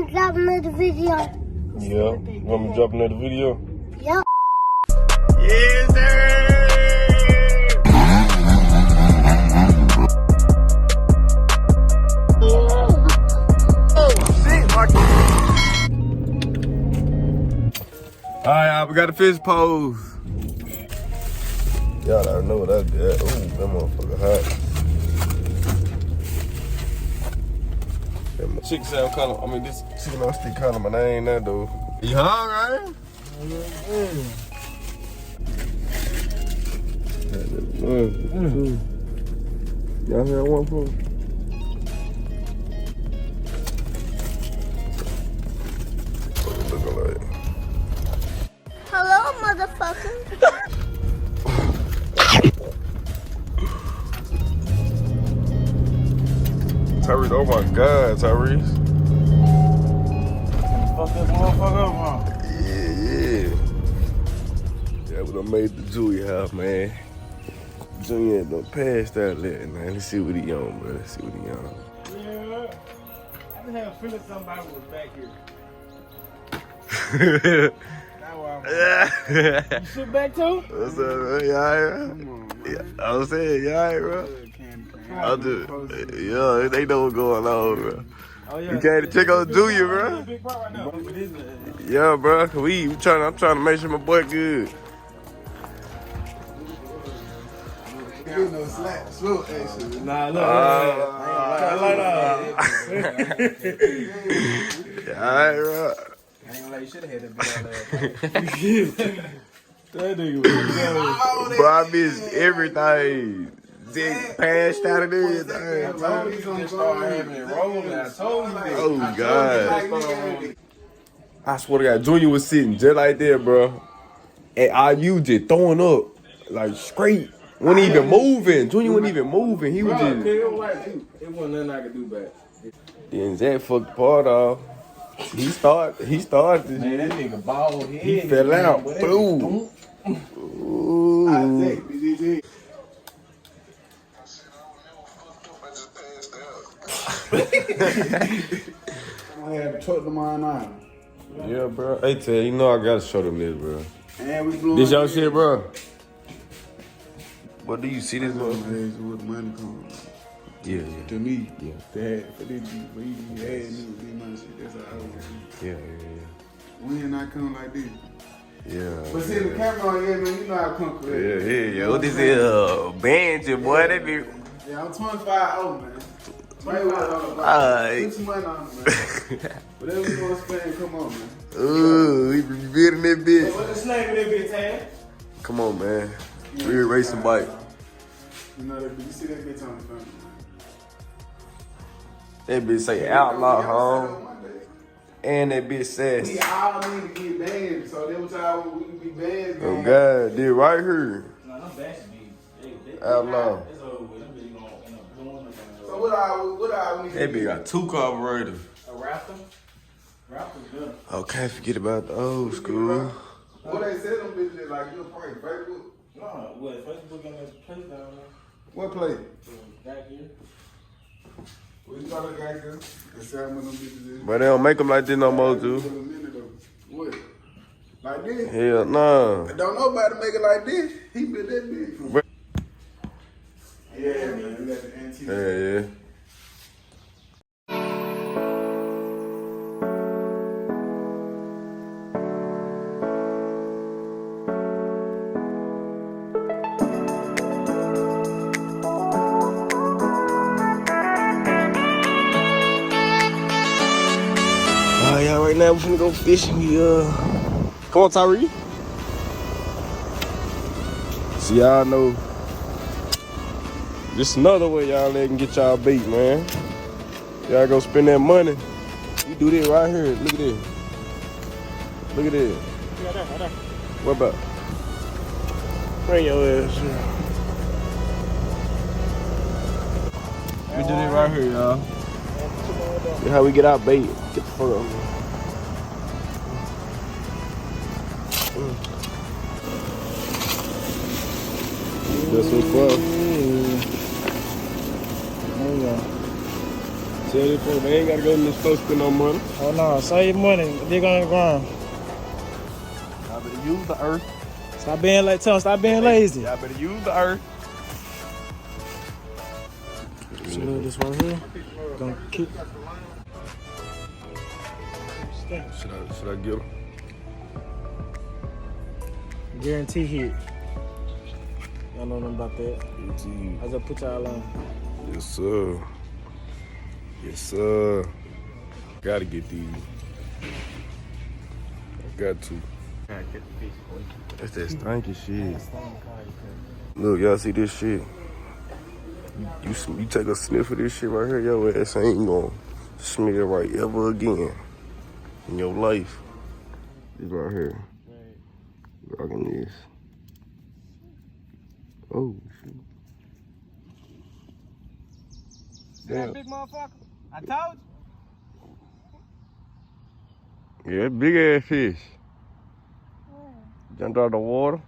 drop another video? Yeah. You want me to drop another video? Yep. Yes, sir. Alright, we got a fish pose. Y'all already know what I did. Ooh, that motherfucker hot. Yeah, my chick said I'm calling, this chicken on stick calling my name now, dude. You hungry? Y'all hear one for me? What it looking like? Hello, motherfucker. Tyrese, oh my God, Tyrese. Fuck this motherfucker up, huh? Yeah. Yeah, we done made the Julie house, man. Junior done passed out there, man. Let's see what he on, bro. Let's see what he on. Yeah. I just had a feeling somebody was back here. That's why I'm You sit back too? What's up, man? You alright, bro? Come on, man. Yeah, I was saying, you alright, bro? I'll do it. Yeah, they know what's going on, bro. Oh, yeah. You came to check on Junior, bro? Big part right now. Yeah, bro. I'm trying to make sure my boy good. No slack, slow action. Nah, look. Alright, bro. I ain't gonna lie, you should have had that bit That nigga was Bro, I missed everything. Dick passed out of there. Oh, God. I swear to God, Junior was sitting just like that, bro. And IU just throwing up, like straight. Wasn't even moving. Junior wasn't even moving. He was just. It wasn't nothing I could do back. Then Zach fucked the part off. He started this Man, shit. that nigga bald head. He fell out. Boom. Ooh. I had to truck to mine now. Yeah, bro. Hey, Ted, you know I gotta show them this, bro. And we blew This your shit, bro? What do you see this, bro? What money comes Yeah, to me. Yeah. That for this we had me with my shit. That's how I was. yeah. We ain't not come like this. Yeah. But see the camera on here, man, you know how I come correct. Yeah. What this is, banjo, boy. That be. Yeah, I'm 25 old, man. Alright. Put some money on it, man. Whatever you want to spend, come on, man. Ooh, he be building that bitch. What's the name of that bitch, Tad? Come on, man. Real racing bike. You know that bitch. You see that bitch on the phone, man. That bitch say outlaw, home. And that bitch says. We all need to get banned, so that was how we can be banned. Oh, God. Did right here. No, I'm bashing these. Outlaw. It's over with. Them bitches gonna end up doing it. So what I need to That bitch got 2 carburetors. A Raptor? Raptor's good. Oh, can't forget about the old school. What they said them bitches like your price, Facebook? No, what? Facebook got this place down there. What play? Back here. We got a guy there. And see how much them bitches is. But they don't make them like this no more, dude. What? Like this? Hell nah. Don't nobody make it like this. He been that big. But- Yeah, man. We got the antique. Yeah. Yeah, right now we're finna go fishing. Come on, Tyree. So y'all know this another way y'all can get y'all bait, man. Y'all go spend that money. We do this right here. Look at this. Look at this. Yeah, there. What about? Bring your ass here. We do this right here, y'all. This how we get our bait. Get the fuck up. That's what's up. Tell these folks they ain't gotta go to the store spend no money. Oh no, save money. Dig on the ground. Y'all better use the earth. Stop being like, tell them, stop being lazy. Y'all better use the earth. So look, this right here. Gonna keep. Should I get him? Guarantee hit. Y'all know nothing about that. I just put y'all on. Yes, sir. Yes, sir. Gotta get these. Got to. That's that stinky shit. Look, y'all see this shit? You take a sniff of this shit right here, your ass ain't gonna smell right ever again in your life. This right here. Rocking this. Oh, shit. Damn. Big motherfucker. I told you. Yeah, big ass fish. Jumped out of the water.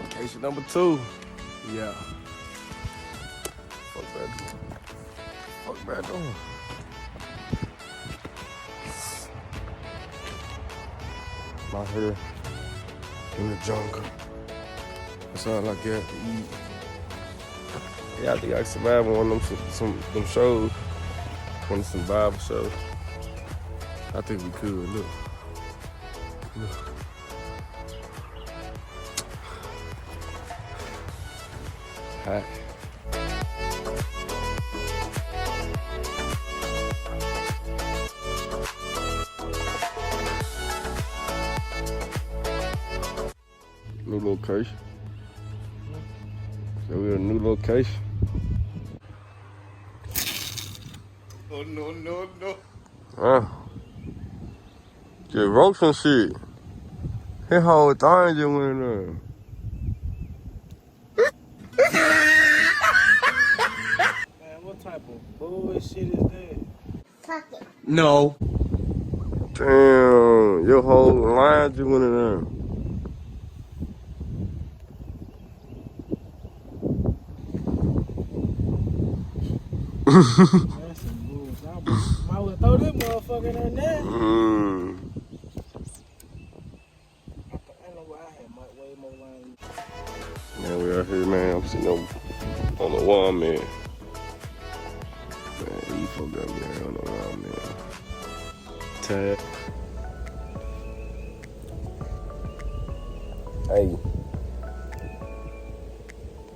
Location number 2. Yeah. Fuck that door. Fuck that door. Out here in the jungle. That's all I got to eat. Yeah, I think I can survive on one of them shows. One of some Bible shows. I think we could. Look. Hot. New location. So we're a new location. Oh, no. Huh? Just wrote some shit. His whole thing just went in there. Man, what type of bullshit is that? Pocket. No. Damn, your whole line just went in there. That's some bullshit. I would throw this motherfucker in there now. I know why I had way more line. Man, we out here, man. I'm sitting on the wall, man. Man, these folks got me out on the wall, man. Tag. Hey.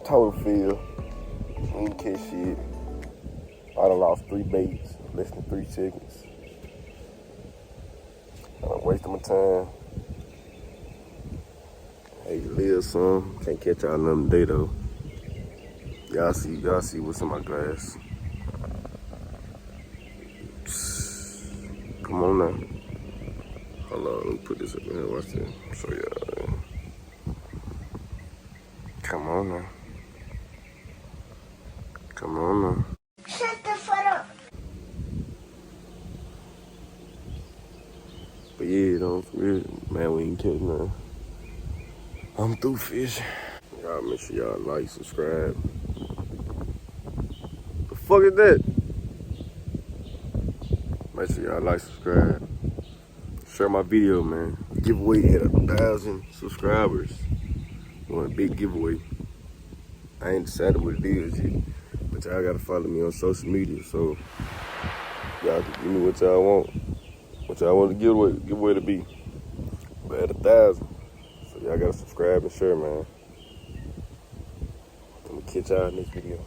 Total field. We ain't catch shit. I done lost 3 baits, less than 3 seconds. I done wasted my time. Hey, live some. Can't catch y'all nothing today though. Y'all see what's in my glass. Come on now. Hold on, let me put this up in here. Watch this. Show y'all. Come on now. Come on now. Shut the fuck up. But yeah, don't forget, man, we ain't catch nothing. I'm through fishing. Y'all make sure y'all like, subscribe. The fuck is that? Make sure y'all like, subscribe. Share my video, man. Giveaway at 1,000 subscribers. We want a big giveaway. I ain't decided what it is yet. But y'all gotta follow me on social media, so y'all can give me what y'all want. What y'all want the giveaway to be. But at 1,000. So y'all gotta subscribe and share, man. I'm gonna catch y'all in this video.